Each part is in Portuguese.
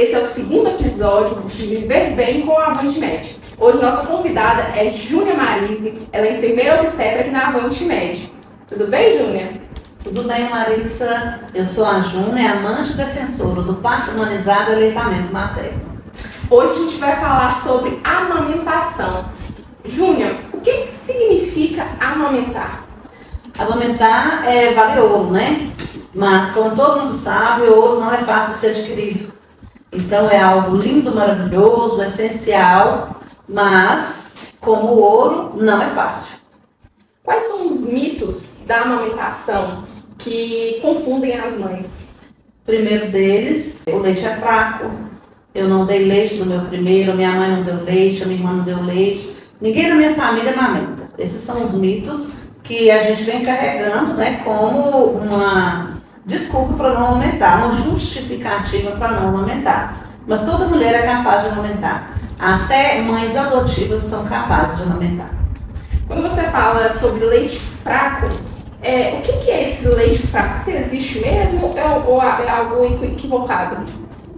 Esse é o segundo episódio de Viver Bem com a Avante-Med. Hoje nossa convidada é Júnia Marise, ela é enfermeira obstetra aqui na Avante-Med. Tudo bem, Júnia? Tudo bem, Larissa. Eu sou a Júnia, amante defensora do parto humanizado e aleitamento materno. Hoje a gente vai falar sobre amamentação. Júnia, o que significa amamentar? Amamentar vale ouro, né? Mas, como todo mundo sabe, o ouro não é fácil de ser adquirido. Então, é algo lindo, maravilhoso, essencial, mas, como o ouro, não é fácil. Quais são os mitos da amamentação que confundem as mães? O primeiro deles, o leite é fraco. Eu não dei leite no meu primeiro, minha mãe não deu leite, a minha irmã não deu leite. Ninguém na minha família amamenta. Esses são os mitos que a gente vem carregando, né, como uma desculpa para não amamentar, uma justificativa para não amamentar. Mas toda mulher é capaz de amamentar. Até mães adotivas são capazes de amamentar. Quando você fala sobre leite fraco, o que é esse leite fraco? Se existe mesmo ou é algo equivocado?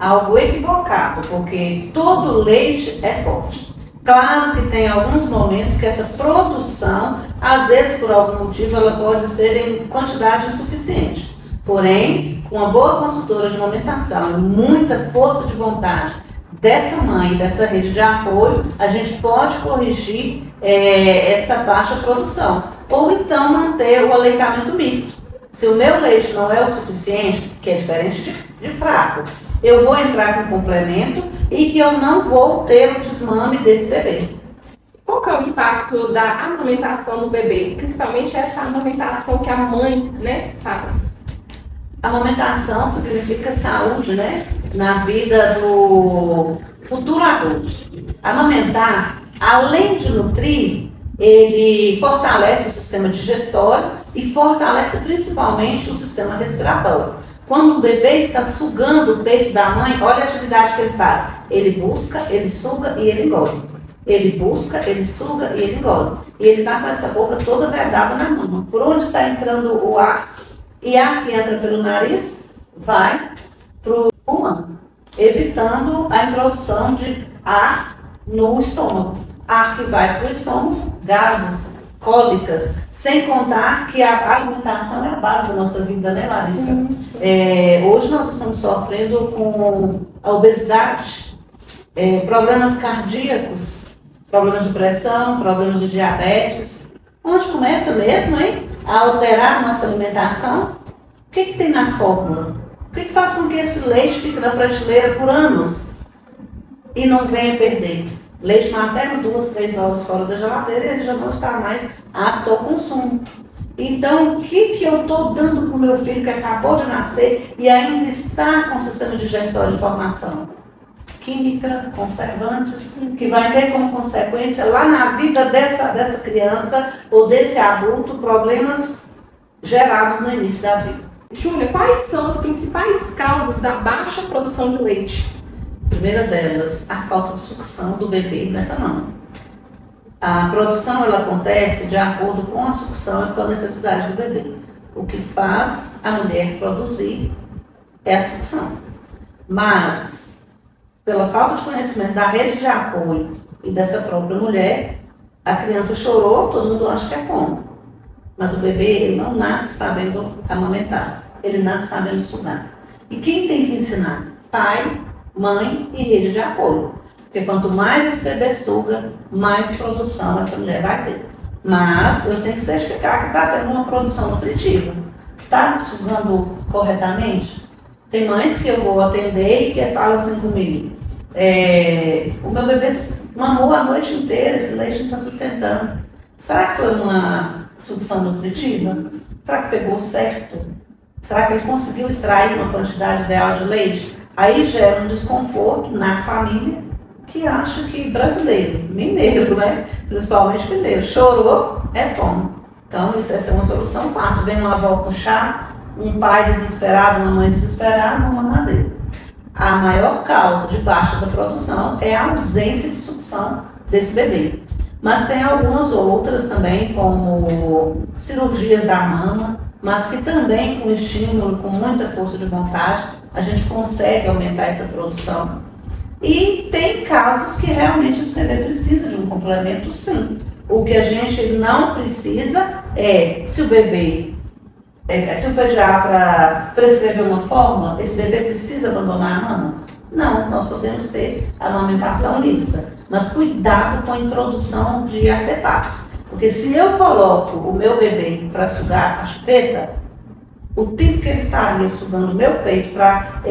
Algo equivocado, porque todo leite é forte. Claro que tem alguns momentos que essa produção, às vezes por algum motivo, ela pode ser em quantidade insuficiente. Porém, com uma boa consultora de amamentação e muita força de vontade dessa mãe e dessa rede de apoio, a gente pode corrigir essa baixa produção. Ou então manter o aleitamento misto. Se o meu leite não é o suficiente, que é diferente de fraco, eu vou entrar com complemento e que eu não vou ter o desmame desse bebê. Qual que é o impacto da amamentação no bebê? Principalmente essa amamentação que a mãe, faz. Amamentação significa saúde, na vida do futuro adulto. Amamentar, além de nutrir, ele fortalece o sistema digestório e fortalece principalmente o sistema respiratório. Quando o bebê está sugando o peito da mãe, olha a atividade que ele faz. Ele busca, ele suga e ele engole. Ele busca, ele suga e ele engole. E ele está com essa boca toda vedada na mama. Por onde está entrando o ar? E ar que entra pelo nariz vai para o pulmão, evitando a introdução de ar no estômago. Ar que vai para o estômago, gases, cólicas, sem contar que a alimentação é a base da nossa vida, né, Larissa? Sim. Hoje nós estamos sofrendo com a obesidade, problemas cardíacos, problemas de pressão, problemas de diabetes. Onde começa mesmo, a alterar a nossa alimentação? O que tem na fórmula? O que faz com que esse leite fique na prateleira por anos e não venha perder? Leite materno, 2, 3 horas fora da geladeira, ele já não está mais apto ao consumo. Então, o que eu estou dando para o meu filho que acabou de nascer e ainda está com o sistema digestório de formação? Química, conservantes, que vai ter como consequência lá na vida dessa criança ou desse adulto problemas gerados no início da vida. Júlia, quais são as principais causas da baixa produção de leite? A primeira delas, a falta de sucção do bebê nessa mama. A produção ela acontece de acordo com a sucção e com a necessidade do bebê. O que faz a mulher produzir é a sucção. Mas, pela falta de conhecimento da rede de apoio e dessa própria mulher, a criança chorou, todo mundo acha que é fome. Mas o bebê ele não nasce sabendo amamentar, ele nasce sabendo sugar. E quem tem que ensinar? Pai, mãe e rede de apoio. Porque quanto mais esse bebê suga, mais produção essa mulher vai ter. Mas eu tenho que certificar que está tendo uma produção nutritiva. Está sugando corretamente? Tem mães que eu vou atender e que falam assim comigo. O meu bebê mamou a noite inteira, esse leite não está sustentando. Será que foi uma sucção nutritiva? Será que pegou certo? Será que ele conseguiu extrair uma quantidade ideal de leite? Aí gera um desconforto na família que acha que brasileiro, mineiro, principalmente mineiro, chorou, é fome. Então isso é uma solução fácil. Vem uma avó com chá, um pai desesperado, uma mãe desesperada, uma mamadeira. A maior causa de baixa da produção é a ausência de sucção desse bebê. Mas tem algumas outras também, como cirurgias da mama, mas que também com estímulo, com muita força de vontade, a gente consegue aumentar essa produção. E tem casos que realmente esse bebê precisa de um complemento, sim. O que a gente não precisa é, se o pediatra prescrever uma fórmula, esse bebê precisa abandonar a mama? Não, nós podemos ter a amamentação lista, mas cuidado com a introdução de artefatos. Porque se eu coloco o meu bebê para sugar a chupeta, o tempo que ele estaria sugando o meu peito para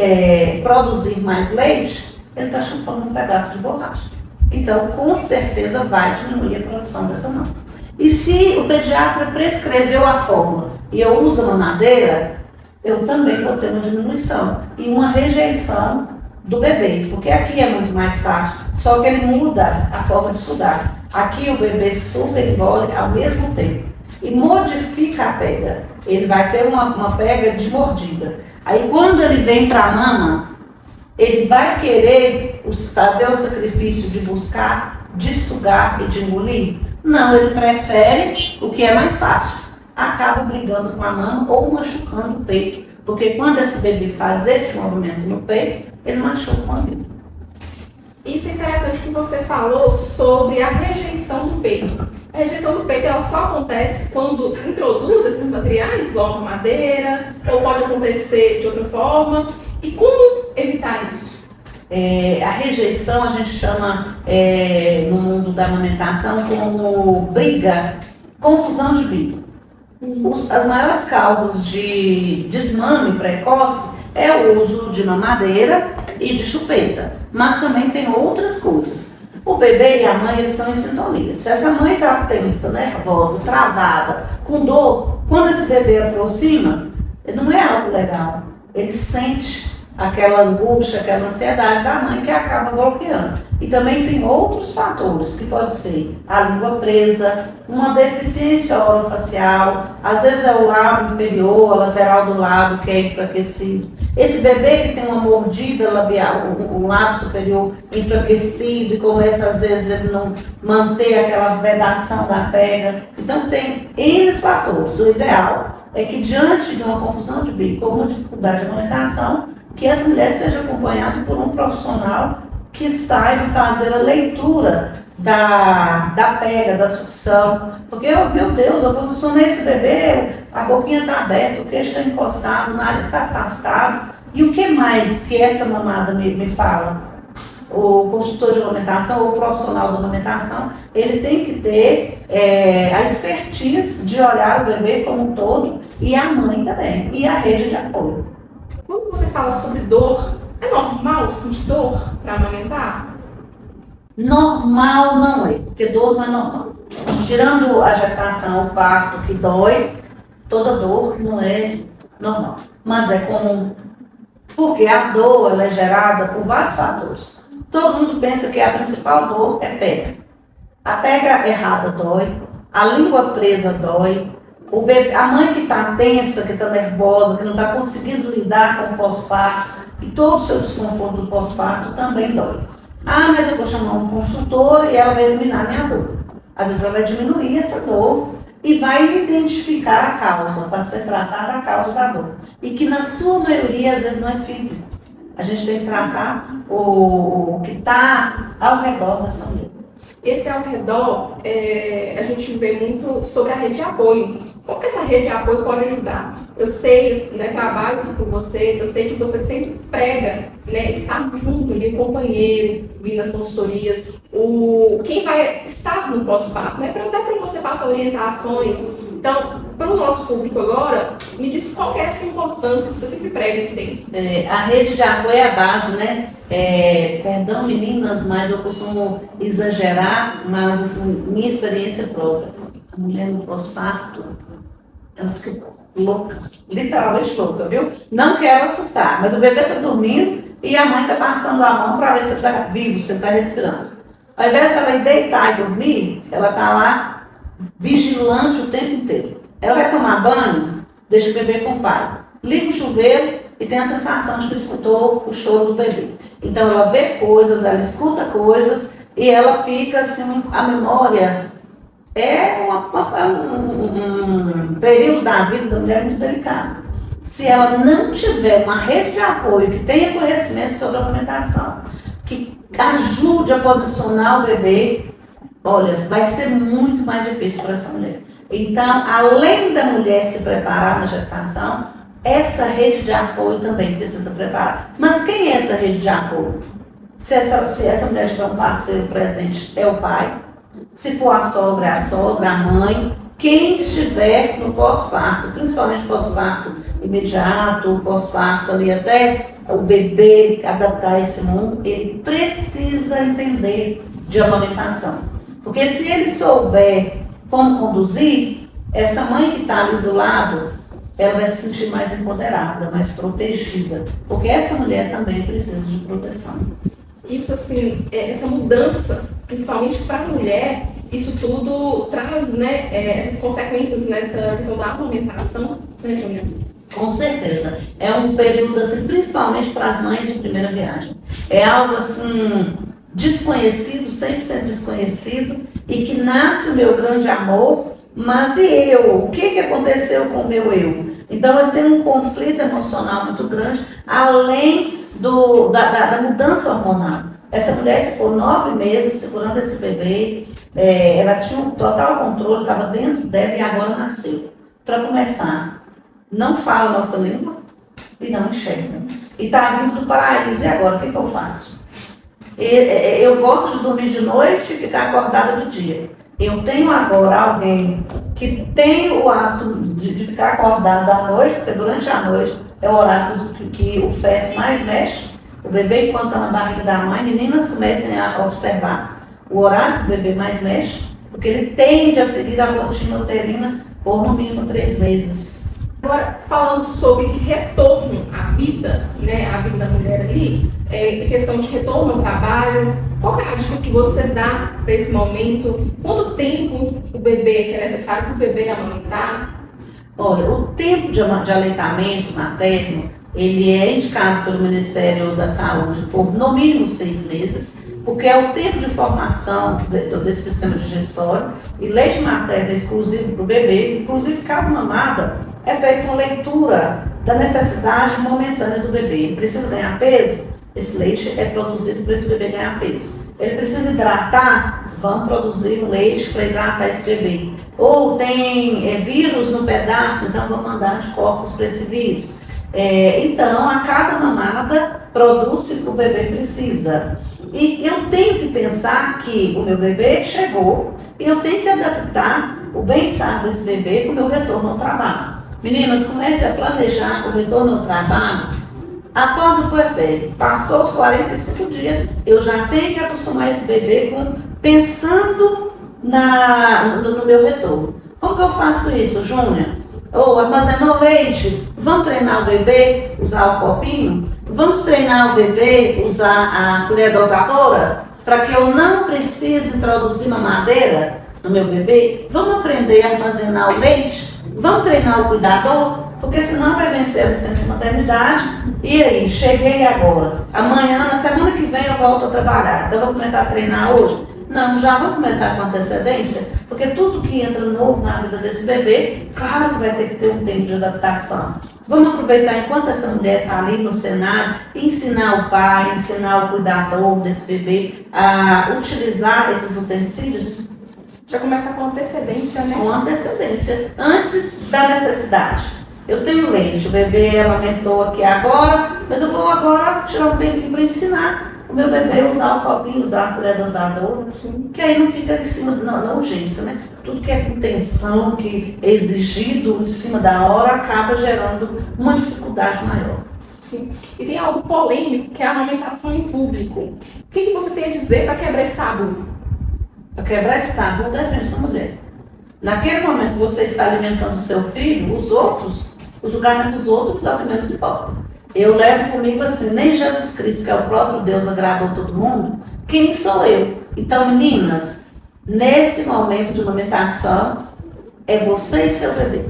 produzir mais leite, ele está chupando um pedaço de borracha. Então, com certeza vai diminuir a produção dessa mama. E se o pediatra prescreveu a fórmula e eu uso a mamadeira, eu também vou ter uma diminuição e uma rejeição do bebê, porque aqui é muito mais fácil, só que ele muda a forma de sugar. Aqui o bebê suga e engole ao mesmo tempo e modifica a pega. Ele vai ter uma pega de mordida. Aí quando ele vem para a mama, ele vai querer fazer o sacrifício de buscar, de sugar e de engolir? Não, ele prefere o que é mais fácil. Acaba brigando com a mama ou machucando o peito, porque quando esse bebê faz esse movimento no peito, ele machuca o mamilo. Isso é interessante que você falou sobre a rejeição do peito. A rejeição do peito ela só acontece quando introduz esses materiais, igual a madeira, ou pode acontecer de outra forma. E como evitar isso? A rejeição a gente chama no mundo da amamentação como briga, confusão de briga. As maiores causas de desmame precoce é o uso de mamadeira e de chupeta, mas também tem outras coisas. O bebê e a mãe, eles estão em sintonia. Se essa mãe está tensa, nervosa, travada, com dor, quando esse bebê aproxima, não é algo legal. Ele sente aquela angústia, aquela ansiedade da mãe que acaba bloqueando. E também tem outros fatores, que pode ser a língua presa, uma deficiência orofacial, às vezes é o lábio inferior, a lateral do lábio que é enfraquecido. Esse bebê que tem uma mordida labial, o lábio superior enfraquecido e começa às vezes a não manter aquela vedação da pega. Então tem N fatores. O ideal é que diante de uma confusão de bico ou uma dificuldade de amamentação, que essa mulher seja acompanhada por um profissional que saiba fazer a leitura da pega, da sucção. Porque, meu Deus, eu posicionei esse bebê, a boquinha está aberta, o queixo está encostado, o nariz está afastado. E o que mais que essa mamada me fala? O consultor de amamentação ou o profissional da amamentação, ele tem que ter a expertise de olhar o bebê como um todo e a mãe também, e a rede de apoio. Quando você fala sobre dor, é normal sentir dor para amamentar? Normal não é, porque dor não é normal. Tirando a gestação, o parto que dói, toda dor não é normal, mas é comum. Porque a dor ela é gerada por vários fatores. Todo mundo pensa que a principal dor é pega. A pega errada dói, a língua presa dói, o bebê, a mãe que está tensa, que está nervosa, que não está conseguindo lidar com o pós-parto e todo o seu desconforto do pós-parto também dói. Ah, mas eu vou chamar um consultor e ela vai eliminar a minha dor. Às vezes ela vai diminuir essa dor e vai identificar a causa, para ser tratada a causa da dor. E que na sua maioria, às vezes, não é físico. A gente tem que tratar o que está ao redor dessa mulher. Esse ao redor, a gente vê muito sobre a rede de apoio. Como que essa rede de apoio pode ajudar? Eu sei, trabalho aqui com você, eu sei que você sempre prega, estar junto, ali, companheiro, vir nas consultorias, quem vai estar no pós-parto, até para você passar orientações. Então, para o nosso público agora, me diz qual que é essa importância que você sempre prega que tem. A rede de apoio é a base, né? Perdão, meninas, mas eu costumo exagerar, mas assim, minha experiência própria. A mulher no pós-parto, ela fica louca, literalmente louca, viu? Não quero assustar, mas o bebê está dormindo e a mãe está passando a mão para ver se ele está vivo, se ele está respirando. Ao invés dela ir deitar e dormir, ela está lá vigilante o tempo inteiro. Ela vai tomar banho, deixa o bebê com o pai. Liga o chuveiro e tem a sensação de que escutou o choro do bebê. Então ela vê coisas, ela escuta coisas e ela fica assim, a memória É um período da vida da mulher muito delicado. Se ela não tiver uma rede de apoio que tenha conhecimento sobre a amamentação, que ajude a posicionar o bebê, olha, vai ser muito mais difícil para essa mulher. Então, além da mulher se preparar na gestação, essa rede de apoio também precisa preparar. Mas quem é essa rede de apoio? Se essa mulher tiver um parceiro presente, é o pai. Se for a sogra, é a sogra, a mãe. Quem estiver no pós-parto, principalmente pós-parto imediato, pós-parto ali até o bebê adaptar esse mundo, ele precisa entender de amamentação. Porque se ele souber como conduzir, essa mãe que está ali do lado, ela vai se sentir mais empoderada, mais protegida. Porque essa mulher também precisa de proteção. Isso, assim, essa mudança, principalmente para a mulher, isso tudo traz, né, essas consequências nessa questão da amamentação, né, Júnior? Com certeza. É um período, assim, principalmente para as mães de primeira viagem. É algo, assim, desconhecido, 100% desconhecido, e que nasce o meu grande amor, mas e eu? O que aconteceu com o meu eu? Então, eu tenho um conflito emocional muito grande, além da mudança hormonal. Essa mulher ficou 9 meses segurando esse bebê, ela tinha um total controle, estava dentro dela e agora nasceu. Para começar, não fala a nossa língua e não enxerga. E está vindo do paraíso, e agora o que eu faço? Eu gosto de dormir de noite e ficar acordada de dia. Eu tenho agora alguém que tem o hábito de ficar acordado à noite, porque durante a noite é o horário que o feto mais mexe. O bebê, enquanto está na barriga da mãe, meninas comecem a observar o horário que o bebê mais mexe, porque ele tende a seguir a rotina uterina por no mínimo 3 meses. Agora, falando sobre retorno à vida, né, a vida da mulher ali, questão de retorno ao trabalho, qual é a dica que você dá para esse momento? Quanto tempo o bebê que é necessário para o bebê amamentar? Olha, o tempo de aleitamento materno, ele é indicado pelo Ministério da Saúde por no mínimo 6 meses, porque é o tempo de formação desse sistema digestório, e leite materno é exclusivo para o bebê, inclusive cada mamada é feita uma leitura da necessidade momentânea do bebê. Ele precisa ganhar peso, esse leite é produzido para esse bebê ganhar peso. Ele precisa hidratar, vamos produzir um leite para hidratar esse bebê. Ou tem vírus no pedaço, então vamos mandar anticorpos para esse vírus. Então, a cada mamada produz o que o bebê precisa. E eu tenho que pensar que o meu bebê chegou e eu tenho que adaptar o bem-estar desse bebê com o meu retorno ao trabalho. Meninas, comece a planejar o retorno ao trabalho após o puerpério. Passou os 45 dias, eu já tenho que acostumar esse bebê pensando no meu retorno. Como que eu faço isso, Júnior? Armazenou leite, vamos treinar o bebê, usar o copinho? Vamos treinar o bebê, usar a colher dosadora? Para que eu não precise introduzir mamadeira no meu bebê? Vamos aprender a armazenar o leite? Vamos treinar o cuidador? Porque senão vai vencer a licença maternidade. E aí, cheguei agora. Amanhã, na semana que vem, eu volto a trabalhar. Então, eu vou começar a treinar hoje? Não, já vamos começar com antecedência, porque tudo que entra novo na vida desse bebê, claro que vai ter que ter um tempo de adaptação. Vamos aproveitar enquanto essa mulher está ali no cenário, ensinar o pai, ensinar o cuidador desse bebê a utilizar esses utensílios. Já começa com antecedência, né? Com antecedência, antes da necessidade. Eu tenho leite, o bebê amamentou aqui agora, mas eu vou agora tirar um tempinho para ensinar o meu bebê usar o copinho, usar a colher dosadora, que aí não fica em cima na urgência, né? Tudo que é com tensão, que é exigido em cima da hora, acaba gerando uma dificuldade maior. Sim. E tem algo polêmico, que é a amamentação em público. O que você tem a dizer para quebrar esse tabu? Para quebrar esse tabu, depende da mulher. Naquele momento que você está alimentando o seu filho, o julgamento dos outros é o que menos importa. Eu levo comigo assim, nem Jesus Cristo, que é o próprio Deus, agradou todo mundo. Quem sou eu? Então, meninas, nesse momento de amamentação, é você e seu bebê.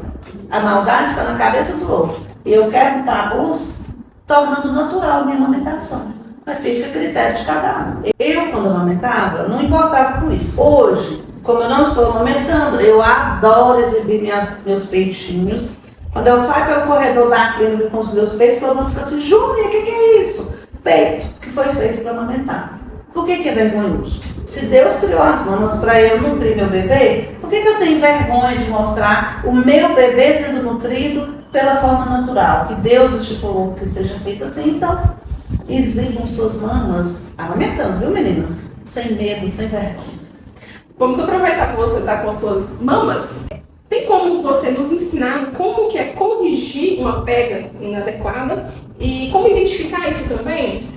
A maldade está na cabeça do outro. E eu quero tabus tornando natural a minha amamentação. Mas fica a critério de cada um. Eu, quando amamentava, não importava com isso. Hoje, como eu não estou amamentando, eu adoro exibir meus peitinhos. Quando eu saio pelo corredor da clínica com os meus peitos, todo mundo fica assim, Júlia, o que é isso? Peito, que foi feito para amamentar. Por que é vergonhoso? Se Deus criou as mamas para eu nutrir meu bebê, por que eu tenho vergonha de mostrar o meu bebê sendo nutrido pela forma natural? Que Deus estipulou que seja feito assim, então exibam suas mamas amamentando, viu meninas? Sem medo, sem vergonha. Vamos aproveitar que você está com as suas mamas. Tem como você nos ensinar como que é corrigir uma pega inadequada e como identificar isso também?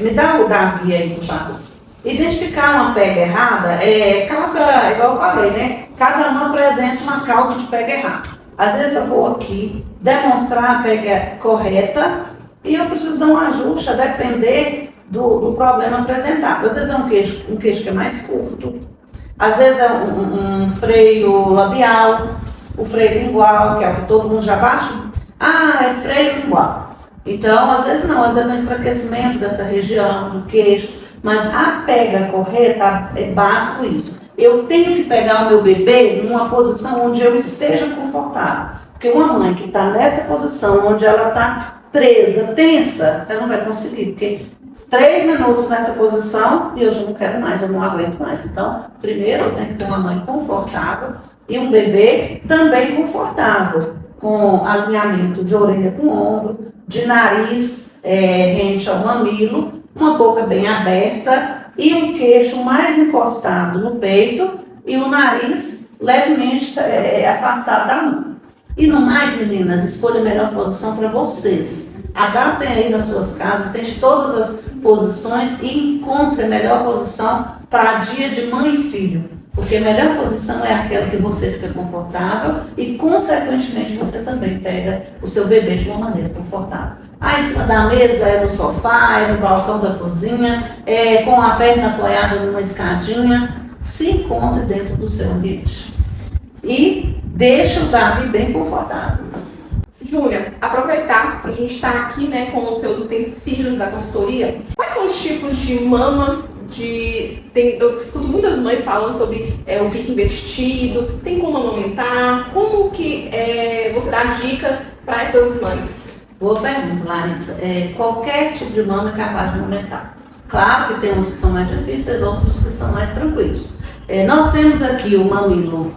Me dá o Davi aí, por favor. Identificar uma pega errada, igual eu falei, né? Cada um apresenta uma causa de pega errada. Às vezes eu vou aqui demonstrar a pega correta e eu preciso dar um ajuste a depender do problema apresentado. Às vezes é um queixo que é mais curto, às vezes é um freio labial, o freio lingual, que é o que todo mundo já baixa. É freio lingual. Então, às vezes não, às vezes é um enfraquecimento dessa região, do queixo, mas a pega correta é básico isso. Eu tenho que pegar o meu bebê numa posição onde eu esteja confortável. Porque uma mãe que está nessa posição, onde ela está presa, tensa, ela não vai conseguir, porque 3 minutos nessa posição e eu já não quero mais, eu não aguento mais. Então, primeiro eu tenho que ter uma mãe confortável e um bebê também confortável, com alinhamento de orelha com ombro, de nariz rente ao mamilo, uma boca bem aberta e um queixo mais encostado no peito e o nariz levemente afastado da mão. E no mais, meninas, escolha a melhor posição para vocês. Adaptem aí nas suas casas, tente todas as posições e encontre a melhor posição para dia de mãe e filho. Porque a melhor posição é aquela que você fica confortável e, consequentemente, você também pega o seu bebê de uma maneira confortável. Em cima da mesa, no sofá, no balcão da cozinha, com a perna apoiada numa escadinha. Se encontre dentro do seu ambiente. E deixa o Davi bem confortável. Júlia, aproveitar que a gente está aqui, né, com os seus utensílios da consultoria. Quais são os tipos de mama? Eu escuto muitas mães falando sobre o bico invertido, tem como amamentar, como que você dá dica para essas mães? Boa pergunta, Larissa. Qualquer tipo de mama é capaz de amamentar. Claro que tem uns que são mais difíceis, outros que são mais tranquilos. Nós temos aqui o mamilo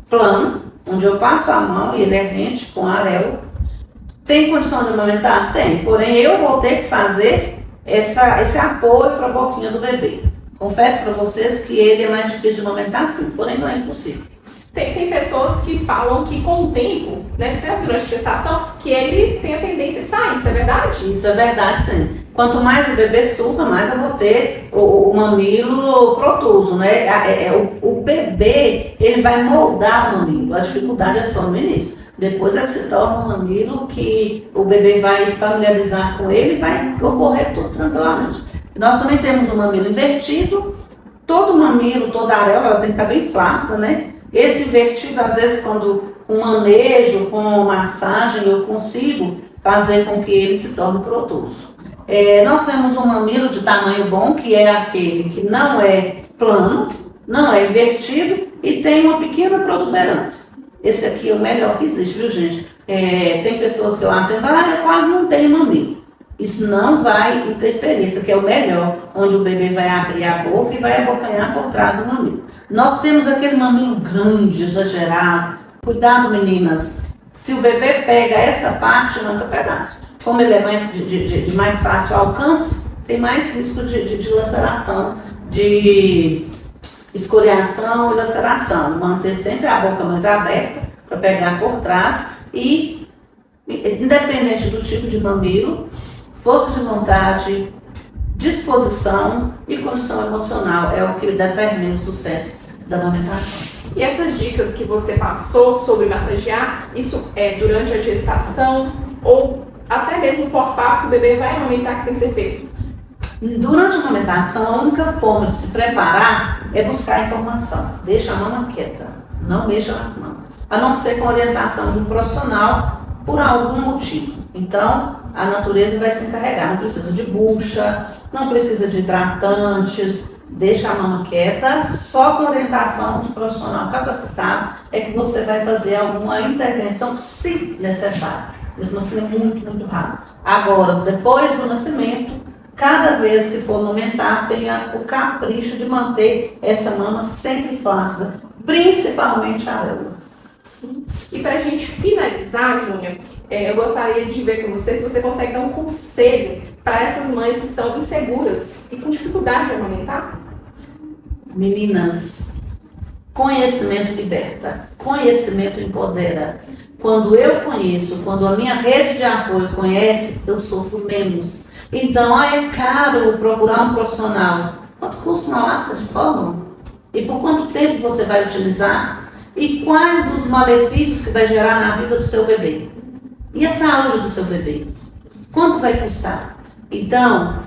plano, onde eu passo a mão e ele é rente com areola. Tem condição de amamentar? Tem, porém eu vou ter que fazer esse apoio para a boquinha do bebê. Confesso para vocês que ele é mais difícil de amamentar sim, porém não é impossível. Tem pessoas que falam que com o tempo, né, até durante a gestação, que ele tem a tendência de sair, isso é verdade? Isso é verdade sim. Quanto mais o bebê suga, mais eu vou ter o mamilo protuso, né? O bebê, ele vai moldar o mamilo, a dificuldade é só no início. Depois ele se torna um mamilo que o bebê vai familiarizar com ele e vai ocorrer tudo tranquilamente. Nós também temos um mamilo invertido, todo mamilo, toda areola, ela tem que estar bem flácida, né? Esse invertido, às vezes, quando com manejo, com massagem, eu consigo fazer com que ele se torne protuso. Nós temos um mamilo de tamanho bom, que é aquele que não é plano, não é invertido e tem uma pequena protuberância. Esse aqui é o melhor que existe, viu gente? Tem pessoas que eu atendo, eu quase não tenho mamilo. Isso não vai interferir, esse aqui é o melhor, onde o bebê vai abrir a boca e vai abocanhar por trás do mamilo. Nós temos aquele mamilo grande, exagerado. Cuidado, meninas, se o bebê pega essa parte, arranca pedaço. Como ele é de mais fácil alcance, tem mais risco de laceração, de escoriação e laceração. Manter sempre a boca mais aberta para pegar por trás e, independente do tipo de mamilo, força de vontade, disposição e condição emocional é o que determina o sucesso da amamentação. E essas dicas que você passou sobre massagear, isso é durante a gestação ou até mesmo pós-parto que o bebê vai amamentar que tem que ser feito? Durante a amamentação, a única forma de se preparar é buscar informação. Deixa a mama quieta, não mexa na mama. A não ser com a orientação de um profissional por algum motivo. Então, a natureza vai se encarregar. Não precisa de bucha, não precisa de hidratantes, deixa a mama quieta, só com orientação de profissional capacitado é que você vai fazer alguma intervenção, se necessário. Mesmo assim, é muito, muito raro. Agora, depois do nascimento, cada vez que for amamentar, tenha o capricho de manter essa mama sempre flácida, principalmente a auréola. E para a gente finalizar, Júnior, eu gostaria de ver com você se você consegue dar um conselho para essas mães que estão inseguras e com dificuldade de amamentar. Meninas, conhecimento liberta, conhecimento empodera. Quando eu conheço, quando a minha rede de apoio conhece, eu sofro menos. Então, é caro procurar um profissional. Quanto custa uma lata de fórmula? E por quanto tempo você vai utilizar? E quais os malefícios que vai gerar na vida do seu bebê? E a saúde do seu bebê? Quanto vai custar? Então,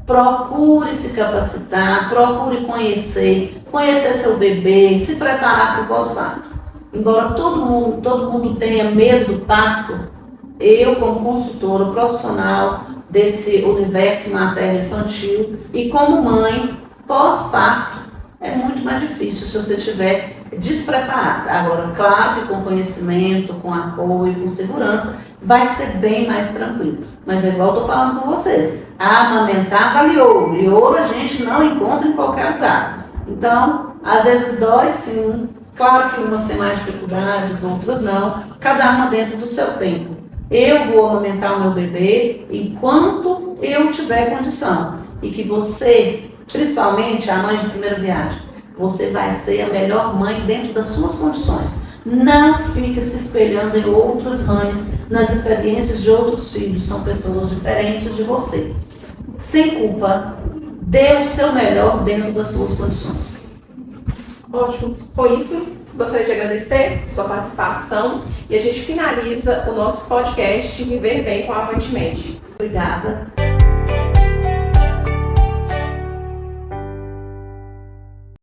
procure se capacitar, procure conhecer seu bebê, se preparar para o pós-parto. Embora todo mundo tenha medo do parto, eu, como consultora profissional desse universo materno-infantil e como mãe, pós-parto, é muito mais difícil se você estiver despreparada. Agora, claro que com conhecimento, com apoio, com segurança, vai ser bem mais tranquilo. Mas é igual eu estou falando com vocês, amamentar vale ouro, e ouro a gente não encontra em qualquer lugar. Então, às vezes dói sim, claro que umas têm mais dificuldades, outras não, cada uma dentro do seu tempo. Eu vou amamentar o meu bebê enquanto eu tiver condição. E que você, principalmente a mãe de primeira viagem, você vai ser a melhor mãe dentro das suas condições. Não fique se espelhando em outras mães, nas experiências de outros filhos, são pessoas diferentes de você. Sem culpa, dê o seu melhor dentro das suas condições. Ótimo. Com isso, gostaria de agradecer sua participação e a gente finaliza o nosso podcast Viver Bem com a Avante Med. Obrigada.